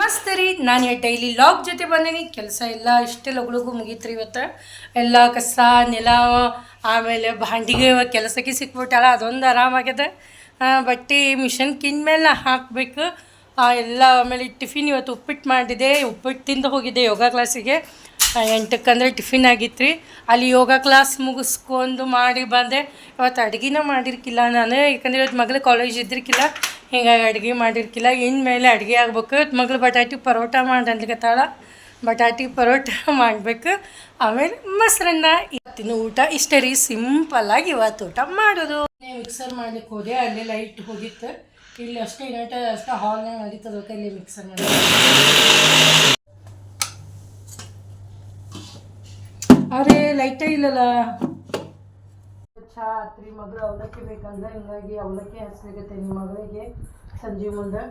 ನಮಸ್ತೆ ರೀ, ನಾನು ಡೈಲಿ ಲಾಗ್ ಜೊತೆ ಬಂದೀನಿ. ಕೆಲಸ ಎಲ್ಲ ಇಷ್ಟೇ ಲಗು ಮುಗೀತು ರೀ. ಇವತ್ತು ಎಲ್ಲ ಕಸ ನೆಲ ಆಮೇಲೆ ಬಾಂಡಿಗೆ ಕೆಲಸಕ್ಕೆ ಸಿಕ್ಬಿಟ್ಟಲ್ಲ, ಅದೊಂದು ಆರಾಮಾಗ್ಯದ. ಬಟ್ಟೆ ಮಿಷನ್ ಮೇಲೆ ಹಾಕಬೇಕು ಎಲ್ಲ. ಆಮೇಲೆ ಟಿಫಿನ್ ಇವತ್ತು ಉಪ್ಪಿಟ್ಟು ಮಾಡಿದೆ, ಉಪ್ಪಿಟ್ಟು ತಿಂದು ಹೋಗಿದ್ದೆ ಯೋಗ ಕ್ಲಾಸಿಗೆ. 8ಕ್ಕೆ ಅಂದರೆ ಟಿಫಿನ್ ಆಗಿತ್ತು ರೀ. ಅಲ್ಲಿ ಯೋಗ ಕ್ಲಾಸ್ ಮುಗಿಸ್ಕೊಂಡು ಮಾಡಿ ಬಂದೆ. ಇವತ್ತು ಅಡುಗೆನ ಮಾಡಿರ್ಕಿಲ್ಲ ನಾನು, ಯಾಕಂದರೆ ಇವತ್ತು ಮಗಳು ಕಾಲೇಜ್ ಇದ್ದಿರ್ಕಿಲ್ಲ, ಹೀಗಾಗಿ ಅಡುಗೆ ಮಾಡಿರ್ಕಿಲ್ಲ. ಇನ್ಮೇಲೆ ಅಡುಗೆ ಆಗ್ಬೇಕು. ಇವತ್ತು ಮಗಳು ಬಟಾಟಿ ಪರೋಟ ಮಾಡ್ಲಿಕತ್ತಾಳ, ಬಟಾಟಿ ಪರೋಟ ಮಾಡಬೇಕು. ಆಮೇಲೆ ಮೊಸರನ್ನ. ಇವತ್ತಿನ ಊಟ ಇಷ್ಟೇ ರೀ, ಸಿಂಪಲ್ಲಾಗಿ ಇವತ್ತು ಊಟ ಮಾಡೋದು. ಮಿಕ್ಸರ್ ಮಾಡ್ಲಿಕ್ಕೆ ಹೋದೆ, ಅಲ್ಲಿ ಲೈಟ್ ಹೋಗಿತ್ತು. ಇಲ್ಲಿ ಅಷ್ಟೇ ಇನ್ವರ್ಟರ್ ಅಷ್ಟೇ ಹಾಲ್ನಾಗ ನಡೀತದಕ್ಕೆ ಇಲ್ಲಿ ಮಿಕ್ಸರ್ ಮಾಡಿ. ಅರೆ ಲೈಟೇ ಇಲ್ಲಲ್ಲ. ಚಹಾ ಆತ್ರಿ, ಮಗಳು ಅವಲಕ್ಕಿ ಬೇಕಂದ್ರೆ, ಹಿಂಗಾಗಿ ಅವಲಕ್ಕಿ ಹಚ್ಲಿಕ್ಕೆ ನಿಮ್ಮ ಮಗಳಿಗೆ ಸಂಜೆ ಮುಂದೆ.